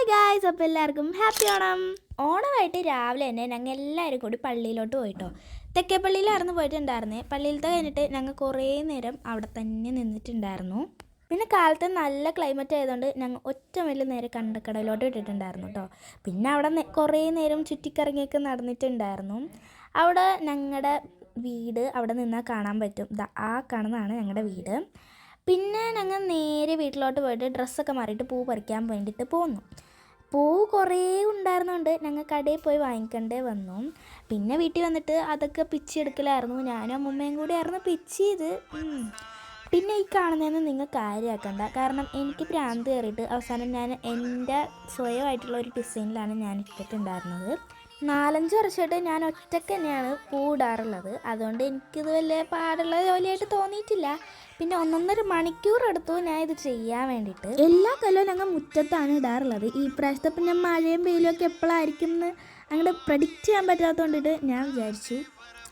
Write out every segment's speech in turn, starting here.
Hi guys, അപ്പോൾ എല്ലാവർക്കും happy Onam. ഓണമായിട്ട് രാവിലെ തന്നെ ഞങ്ങൾ എല്ലാവരും കൂടി പള്ളിയിലോട്ട് പോയിട്ടോ. തെക്കേപ്പള്ളിയിലായിരുന്നു പോയിട്ടുണ്ടായിരുന്നേ. പള്ളിയിലത്തെ കഴിഞ്ഞിട്ട് ഞങ്ങൾ കുറേ നേരം അവിടെ തന്നെ നിന്നിട്ടുണ്ടായിരുന്നു. പിന്നെ കാലത്ത് നല്ല ക്ലൈമറ്റ് ആയതുകൊണ്ട് ഞങ്ങൾ ഒറ്റ മൈൽ നേരെ കണ്ടക്കടയിലോട്ട് ഇട്ടിട്ടുണ്ടായിരുന്നു കേട്ടോ. പിന്നെ അവിടെ കുറേ നേരം ചുറ്റിക്കറങ്ങിയൊക്കെ നടന്നിട്ടുണ്ടായിരുന്നു. അവിടെ ഞങ്ങളുടെ വീട് അവിടെ നിന്നാൽ കാണാൻ പറ്റും. ആ കാണുന്നതാണ് ഞങ്ങളുടെ വീട്. പിന്നെ ഞങ്ങൾ നേരെ വീട്ടിലോട്ട് പോയിട്ട് ഡ്രസ്സൊക്കെ മാറിയിട്ട് പൂ പറിക്കാൻ വേണ്ടിയിട്ട് പോന്നു. പൂ കുറേ ഉണ്ടായിരുന്നുകൊണ്ട് ഞങ്ങൾ കടയിൽ പോയി വാങ്ങിക്കണ്ടേ വന്നു. പിന്നെ വീട്ടിൽ വന്നിട്ട് അതൊക്കെ പിച്ചെടുക്കലായിരുന്നു. ഞാനും അമ്മൂമ്മയും കൂടി ആയിരുന്നു പിച്ച് ചെയ്ത്. പിന്നെ ഈ കാണുന്നതെന്ന് നിങ്ങൾ കാര്യമാക്കണ്ട, കാരണം എനിക്ക് ഭ്രാന്ത് കയറിയിട്ട് അവസാനം ഞാൻ എൻ്റെ സ്വയമായിട്ടുള്ള ഒരു ഡിസൈനിലാണ് ഞാൻ ഇട്ടിട്ടുണ്ടായിരുന്നത്. 4-5 വർഷമായിട്ട് ഞാൻ ഒറ്റയ്ക്ക് തന്നെയാണ് പൂ ഇടാറുള്ളത്. അതുകൊണ്ട് എനിക്കിത് വലിയ പാടുള്ള ജോലിയായിട്ട് തോന്നിയിട്ടില്ല. പിന്നെ 1.5 മണിക്കൂർ എടുത്തു ഞാൻ ഇത് ചെയ്യാൻ വേണ്ടിയിട്ട്. എല്ലാ കൊല്ലവും ഞങ്ങൾ മുറ്റത്താണ് ഇടാറുള്ളത്. ഈ പ്രാവശ്യത്തെ പിന്നെ മഴയും വെയിലും ഒക്കെ എപ്പോഴായിരിക്കും എന്ന് അങ്ങോട്ട് പ്രഡിക്റ്റ് ചെയ്യാൻ പറ്റാത്തതുകൊണ്ടിട്ട് ഞാൻ വിചാരിച്ചു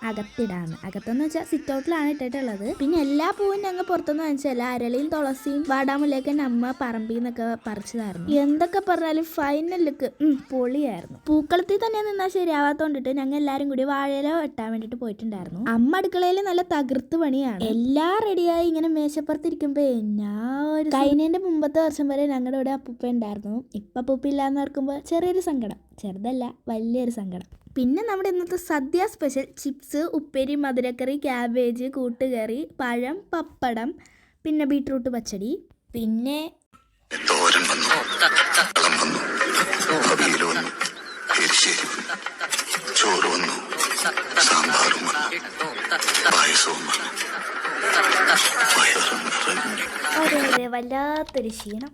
അകത്തിടാന്ന്. അകത്തെന്ന് വെച്ചാൽ സിറ്റ് ഔട്ടിലാണ് ഇട്ടിട്ടുള്ളത്. പിന്നെ എല്ലാ പൂവും ഞങ്ങൾ പുറത്തുനിന്ന് വാങ്ങിച്ചല്ല, അരളിയും തുളസിയും വാടാമുല്ലയൊക്കെ നമ്മ പറമ്പിൽ നിന്നൊക്കെ പറിച്ചതായിരുന്നു. എന്തൊക്കെ പറഞ്ഞാലും ഫൈനൽ ലുക്ക് പൊളിയായിരുന്നു. പൂക്കളത്തിൽ തന്നെ നിന്നാൽ ശരിയാവാത്തോണ്ടിട്ട് ഞങ്ങൾ എല്ലാവരും കൂടി വാഴയില വെട്ടാൻ വേണ്ടിയിട്ട് പോയിട്ടുണ്ടായിരുന്നു. അമ്മ അടുക്കളയിൽ നല്ല തകർത്ത് പണിയാണ്. എല്ലാം റെഡിയായി ഇങ്ങനെ മേശപ്പുറത്തിരിക്കുമ്പോ കഴിഞ്ഞതിന്റെ മുമ്പത്തെ വർഷം വരെ ഞങ്ങളുടെ ഇവിടെ അപ്പൂപ്പ ഉണ്ടായിരുന്നു. ഇപ്പൊ അപ്പൂപ്പ ഇല്ലാന്ന് ഓർക്കുമ്പോൾ ചെറിയൊരു സങ്കടം, ചെറുതല്ല വലിയൊരു സങ്കടം. പിന്നെ നമ്മുടെ ഇന്നത്തെ സദ്യ സ്പെഷ്യൽ ചിപ്സ്, ഉപ്പേരി, മധുരക്കറി, ക്യാബേജ്, കൂട്ടുകറി, പഴം, പപ്പടം, പിന്നെ ബീട്രൂട്ട് പച്ചടി, പിന്നെ തോരൻ വന്നു, അവിയൽ വന്നു, എരിശ്ശേരി വന്നു, ചോറ് വന്നു, സാമ്പാറും വന്നു, പായസവും വന്നു. അതെ വല്ലാത്തൊരു ക്ഷീണം.